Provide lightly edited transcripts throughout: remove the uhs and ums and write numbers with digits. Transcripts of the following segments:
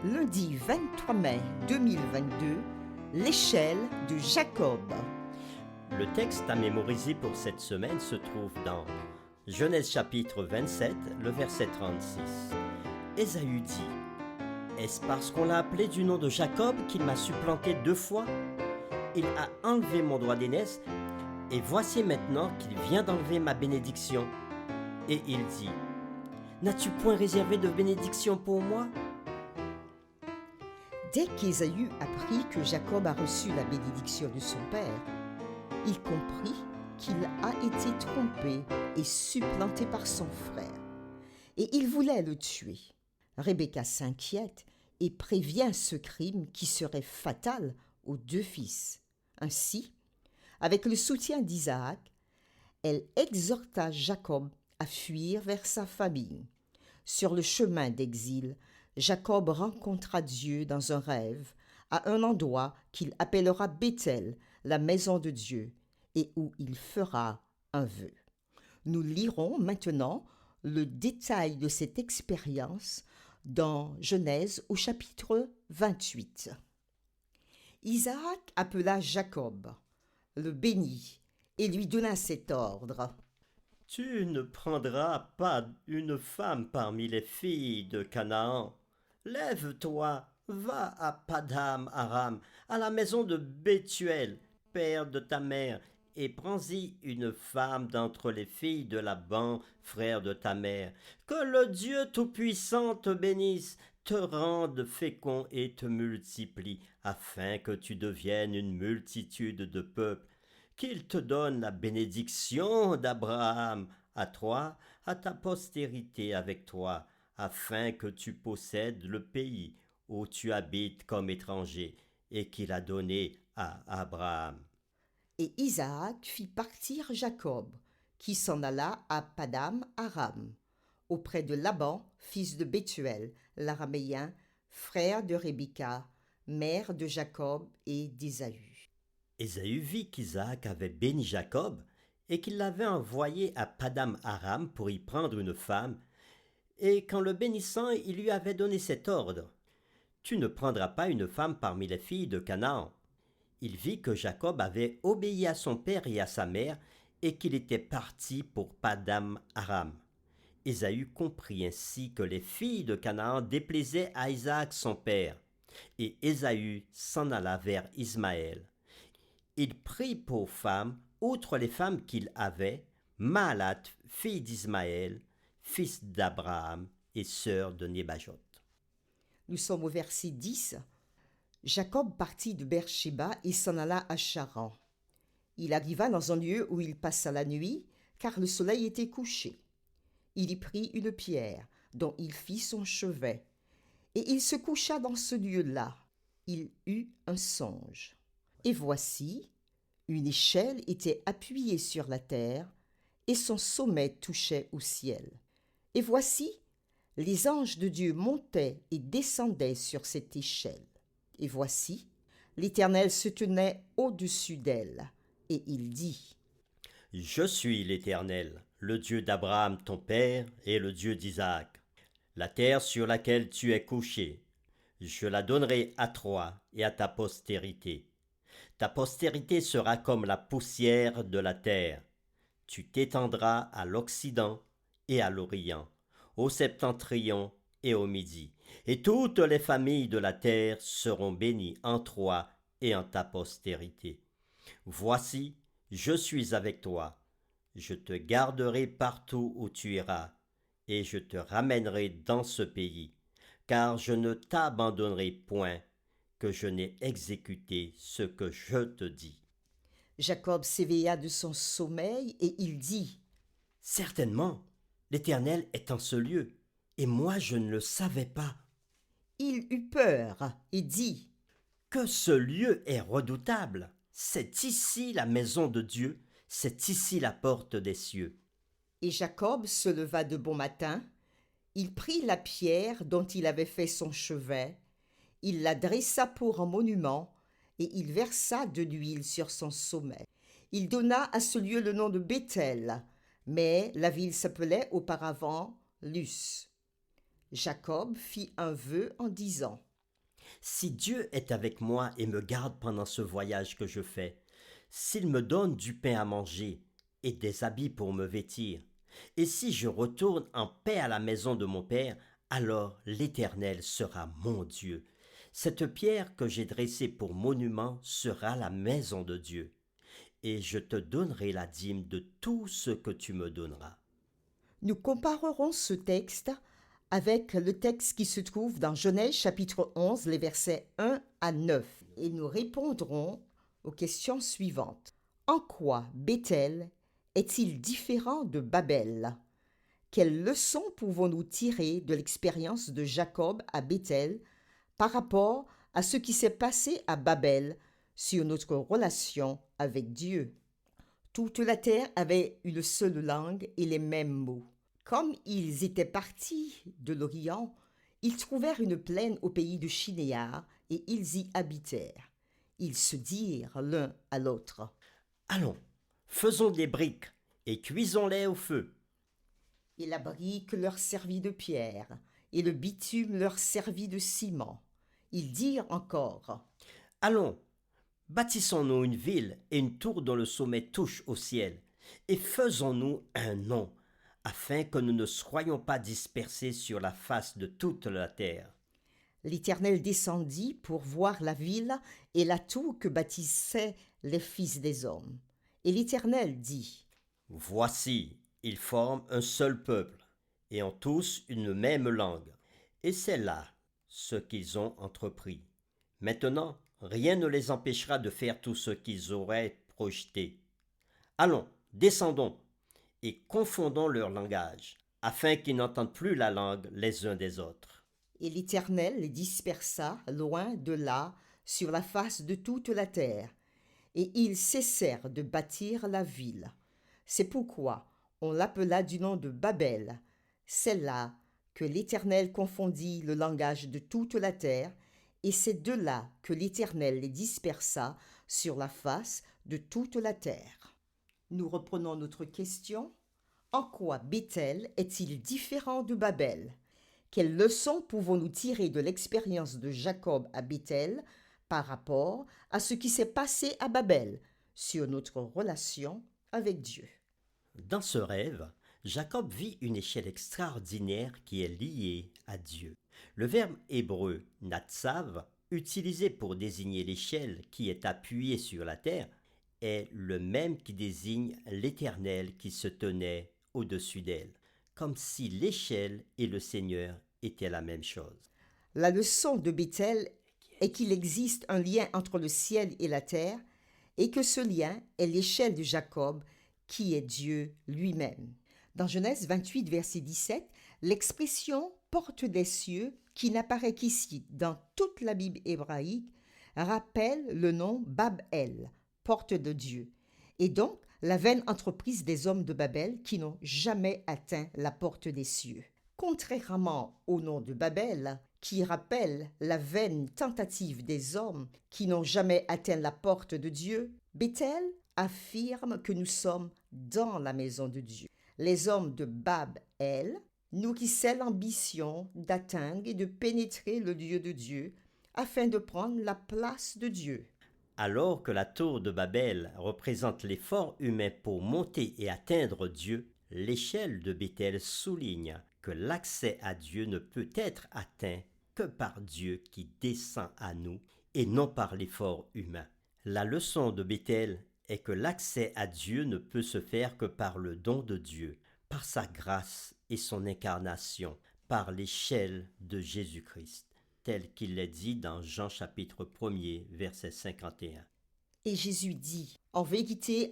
Lundi 23 mai 2022, l'échelle de Jacob. Le texte à mémoriser pour cette semaine se trouve dans Genèse chapitre 27, le verset 36. Ésaü dit : Est-ce parce qu'on l'a appelé du nom de Jacob qu'il m'a supplanté 2 fois ? Il a enlevé mon droit d'aînesse, et voici maintenant qu'il vient d'enlever ma bénédiction. Et il dit : N'as-tu point réservé de bénédiction pour moi ? Dès qu'Ésaü apprit que Jacob a reçu la bénédiction de son père, il comprit qu'il a été trompé et supplanté par son frère, et il voulait le tuer. Rebecca s'inquiète et prévient ce crime qui serait fatal aux 2 fils. Ainsi, avec le soutien d'Isaac, elle exhorta Jacob à fuir vers sa famille. Sur le chemin d'exil, Jacob rencontra Dieu dans un rêve, à un endroit qu'il appellera Béthel, la maison de Dieu, et où il fera un vœu. Nous lirons maintenant le détail de cette expérience dans Genèse au chapitre 28. Isaac appela Jacob, le bénit et lui donna cet ordre. Tu ne prendras pas une femme parmi les filles de Canaan. Lève-toi, va à Padam Aram, à la maison de Bethuel, père de ta mère, et prends-y une femme d'entre les filles de Laban, frère de ta mère. Que le Dieu Tout-Puissant te bénisse, te rende fécond et te multiplie, afin que tu deviennes une multitude de peuples. Qu'il te donne la bénédiction d'Abraham à toi, à ta postérité avec toi, afin que tu possèdes le pays où tu habites comme étranger, et qu'il a donné à Abraham. Et Isaac fit partir Jacob, qui s'en alla à Padam Aram, auprès de Laban, fils de Bethuel, l'araméen, frère de Rebecca, mère de Jacob et d'Ésaü. Ésaü vit qu'Isaac avait béni Jacob, et qu'il l'avait envoyé à Padam Aram pour y prendre une femme, et qu'en le bénissant, il lui avait donné cet ordre : Tu ne prendras pas une femme parmi les filles de Canaan. Il vit que Jacob avait obéi à son père et à sa mère, et qu'il était parti pour Padam Aram. Ésaü comprit ainsi que les filles de Canaan déplaisaient à Isaac son père, et Ésaü s'en alla vers Ismaël. Il prit pour femme, outre les femmes qu'il avait, Mahalat, fille d'Ismaël, fils d'Abraham et sœur de Nébajot. Nous sommes au verset 10. Jacob partit de Beersheba et s'en alla à Charan. Il arriva dans un lieu où il passa la nuit, car le soleil était couché. Il y prit une pierre, dont il fit son chevet, et il se coucha dans ce lieu-là. Il eut un songe. Et voici, une échelle était appuyée sur la terre, et son sommet touchait au ciel. Et voici, les anges de Dieu montaient et descendaient sur cette échelle. Et voici, l'Éternel se tenait au-dessus d'elle, et il dit : Je suis l'Éternel, le Dieu d'Abraham ton père et le Dieu d'Isaac. La terre sur laquelle tu es couché, je la donnerai à toi et à ta postérité. Ta postérité sera comme la poussière de la terre. Tu t'étendras à l'Occident et à l'Orient, au septentrion et au midi, et toutes les familles de la terre seront bénies en toi et en ta postérité. Voici, je suis avec toi. Je te garderai partout où tu iras, et je te ramènerai dans ce pays, car je ne t'abandonnerai point, que je n'ai exécuté ce que je te dis. Jacob s'éveilla de son sommeil, et il dit : Certainement, l'Éternel est en ce lieu, et moi je ne le savais pas. Il eut peur et dit : Que ce lieu est redoutable. C'est ici la maison de Dieu, c'est ici la porte des cieux. Et Jacob se leva de bon matin, il prit la pierre dont il avait fait son chevet, il la dressa pour un monument, et il versa de l'huile sur son sommet. Il donna à ce lieu le nom de Béthel, mais la ville s'appelait auparavant Luz. Jacob fit un vœu en disant : Si Dieu est avec moi et me garde pendant ce voyage que je fais, s'il me donne du pain à manger et des habits pour me vêtir, et si je retourne en paix à la maison de mon Père, alors l'Éternel sera mon Dieu. Cette pierre que j'ai dressée pour monument sera la maison de Dieu, et je te donnerai la dîme de tout ce que tu me donneras. Nous comparerons ce texte avec le texte qui se trouve dans Genèse chapitre 11, les versets 1 à 9, et nous répondrons aux questions suivantes. En quoi Béthel est-il différent de Babel? Quelles leçons pouvons-nous tirer de l'expérience de Jacob à Béthel par rapport à ce qui s'est passé à Babel sur notre relation avec Dieu? Toute la terre avait une seule langue et les mêmes mots. Comme ils étaient partis de l'Orient, ils trouvèrent une plaine au pays de Shinéar et ils y habitèrent. Ils se dirent l'un à l'autre. Allons, faisons des briques et cuisons-les au feu. Et la brique leur servit de pierre, et le bitume leur servit de ciment. Ils dirent encore. Allons, bâtissons-nous une ville et une tour dont le sommet touche au ciel, et faisons-nous un nom, afin que nous ne soyons pas dispersés sur la face de toute la terre. L'Éternel descendit pour voir la ville et la tour que bâtissaient les fils des hommes. Et l'Éternel dit. Voici, ils forment un seul peuple, et ont tous une même langue, et c'est là ce qu'ils ont entrepris. Maintenant, rien ne les empêchera de faire tout ce qu'ils auraient projeté. Allons, descendons, et confondons leur langage, afin qu'ils n'entendent plus la langue les uns des autres. Et l'Éternel les dispersa loin de là sur la face de toute la terre, et ils cessèrent de bâtir la ville. C'est pourquoi on l'appela du nom de Babel. C'est là que l'Éternel confondit le langage de toute la terre, et c'est de là que l'Éternel les dispersa sur la face de toute la terre. Nous reprenons notre question. En quoi Béthel est-il différent de Babel? Quelles leçons pouvons-nous tirer de l'expérience de Jacob à Béthel par rapport à ce qui s'est passé à Babel sur notre relation avec Dieu? Dans ce rêve, Jacob vit une échelle extraordinaire qui est liée à Dieu. Le verbe hébreu natsav, utilisé pour désigner l'échelle qui est appuyée sur la terre, est le même qui désigne l'Éternel qui se tenait au-dessus d'elle, comme si l'échelle et le Seigneur étaient la même chose. La leçon de Béthel est qu'il existe un lien entre le ciel et la terre et que ce lien est l'échelle de Jacob qui est Dieu lui-même. Dans Genèse 28, verset 17, l'expression « porte des cieux » qui n'apparaît qu'ici dans toute la Bible hébraïque rappelle le nom Babel, porte de Dieu, et donc la vaine entreprise des hommes de Babel qui n'ont jamais atteint la porte des cieux. Contrairement au nom de Babel, qui rappelle la vaine tentative des hommes qui n'ont jamais atteint la porte de Dieu, Béthel affirme que nous sommes dans la maison de Dieu. Les hommes de Babel nourrissaient l'ambition d'atteindre et de pénétrer le lieu de Dieu afin de prendre la place de Dieu. Alors que la tour de Babel représente l'effort humain pour monter et atteindre Dieu, l'échelle de Béthel souligne que l'accès à Dieu ne peut être atteint que par Dieu qui descend à nous et non par l'effort humain. La leçon de Béthel est que l'accès à Dieu ne peut se faire que par le don de Dieu, par sa grâce et son incarnation, par l'échelle de Jésus-Christ, tel qu'il est dit dans Jean chapitre 1er, verset 51. Et Jésus dit, en vérité,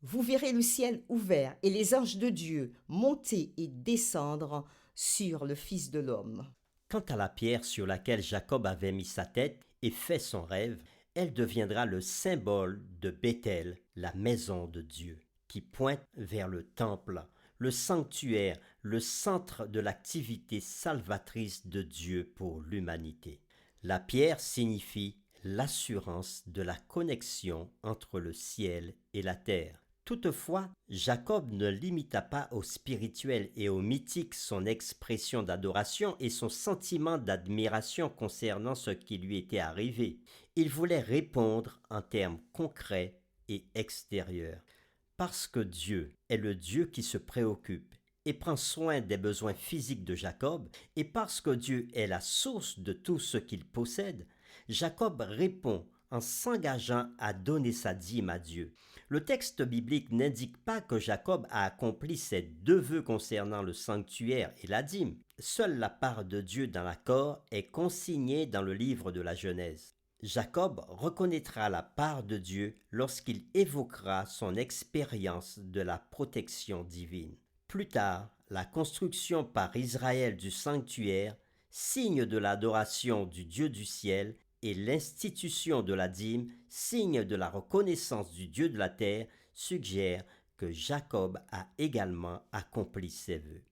vous verrez le ciel ouvert et les anges de Dieu monter et descendre sur le Fils de l'homme. Quant à la pierre sur laquelle Jacob avait mis sa tête et fait son rêve, elle deviendra le symbole de Béthel, la maison de Dieu, qui pointe vers le temple, le sanctuaire, le centre de l'activité salvatrice de Dieu pour l'humanité. La pierre signifie l'assurance de la connexion entre le ciel et la terre. Toutefois, Jacob ne limita pas au spirituel et au mythique son expression d'adoration et son sentiment d'admiration concernant ce qui lui était arrivé. Il voulait répondre en termes concrets et extérieurs. Parce que Dieu est le Dieu qui se préoccupe et prend soin des besoins physiques de Jacob, et parce que Dieu est la source de tout ce qu'il possède, Jacob répond en s'engageant à donner sa dîme à Dieu. Le texte biblique n'indique pas que Jacob a accompli ses deux vœux concernant le sanctuaire et la dîme. Seule la part de Dieu dans l'accord est consignée dans le livre de la Genèse. Jacob reconnaîtra la part de Dieu lorsqu'il évoquera son expérience de la protection divine. Plus tard, la construction par Israël du sanctuaire, signe de l'adoration du Dieu du ciel, et l'institution de la dîme, signe de la reconnaissance du Dieu de la terre, suggèrent que Jacob a également accompli ses vœux.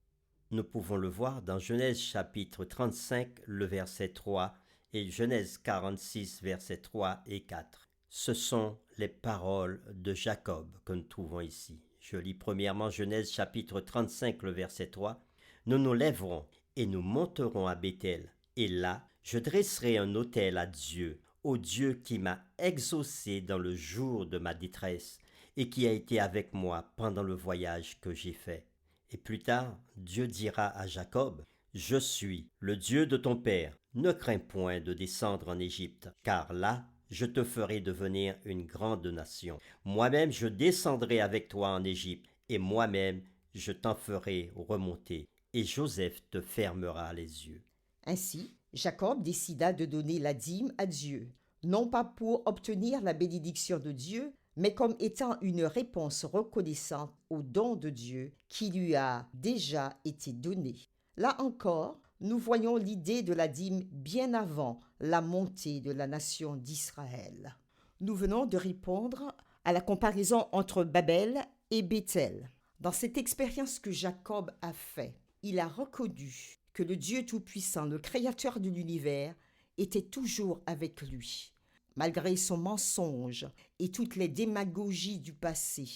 Nous pouvons le voir dans Genèse chapitre 35, le verset 3, et Genèse 46, versets 3 et 4. Ce sont les paroles de Jacob que nous trouvons ici. Je lis premièrement Genèse chapitre 35, le verset 3. « Nous nous lèverons et nous monterons à Béthel, et là, je dresserai un autel à Dieu, au Dieu qui m'a exaucé dans le jour de ma détresse et qui a été avec moi pendant le voyage que j'ai fait. » Et plus tard, Dieu dira à Jacob, « Je suis le Dieu de ton père. Ne crains point de descendre en Égypte, car là, je te ferai devenir une grande nation. Moi-même, je descendrai avec toi en Égypte, et moi-même, je t'en ferai remonter, et Joseph te fermera les yeux. » Ainsi, Jacob décida de donner la dîme à Dieu, non pas pour obtenir la bénédiction de Dieu, mais comme étant une réponse reconnaissante au don de Dieu qui lui a déjà été donné. Là encore, nous voyons l'idée de la dîme bien avant la montée de la nation d'Israël. Nous venons de répondre à la comparaison entre Babel et Béthel. Dans cette expérience que Jacob a faite, il a reconnu que le Dieu Tout-Puissant, le Créateur de l'univers, était toujours avec lui. Malgré son mensonge et toutes les démagogies du passé,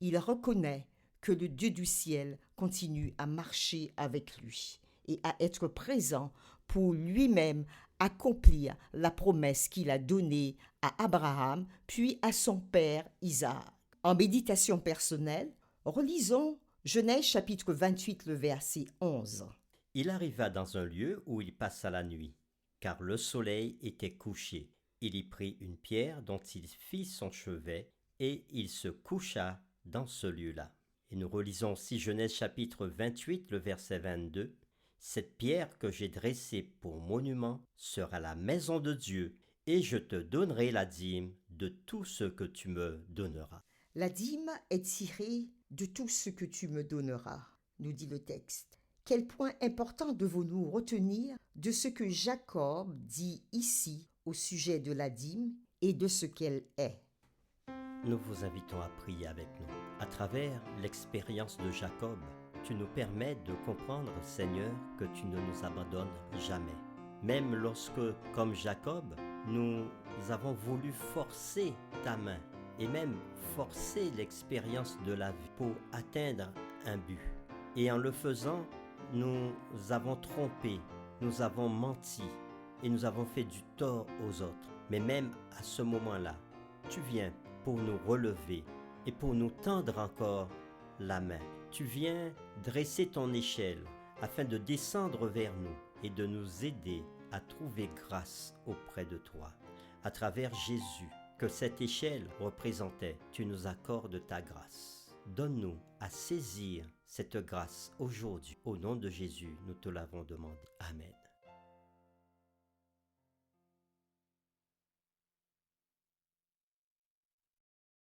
il reconnaît que le Dieu du ciel continue à marcher avec lui et à être présent pour lui-même accomplir la promesse qu'il a donnée à Abraham, puis à son père Isaac. En méditation personnelle, relisons Genèse chapitre 28, le verset 11. Il arriva dans un lieu où il passa la nuit, car le soleil était couché. Il y prit une pierre dont il fit son chevet, et il se coucha dans ce lieu-là. Et nous relisons aussi Genèse chapitre 28, le verset 22. « Cette pierre que j'ai dressée pour monument sera la maison de Dieu, et je te donnerai la dîme de tout ce que tu me donneras. » La dîme est tirée de tout ce que tu me donneras, nous dit le texte. Quel point important devons-nous retenir de ce que Jacob dit ici au sujet de la dîme et de ce qu'elle est? Nous vous invitons à prier avec nous. À travers l'expérience de Jacob, tu nous permets de comprendre, Seigneur, que tu ne nous abandonnes jamais. Même lorsque, comme Jacob, nous avons voulu forcer ta main et même forcer l'expérience de la vie pour atteindre un but. Et en le faisant, nous avons trompé, nous avons menti et nous avons fait du tort aux autres. Mais même à ce moment-là, tu viens pour nous relever et pour nous tendre encore la main. Tu viens dresser ton échelle afin de descendre vers nous et de nous aider à trouver grâce auprès de toi. À travers Jésus, que cette échelle représentait, tu nous accordes ta grâce. Donne-nous à saisir cette grâce aujourd'hui. Au nom de Jésus, nous te l'avons demandé. Amen.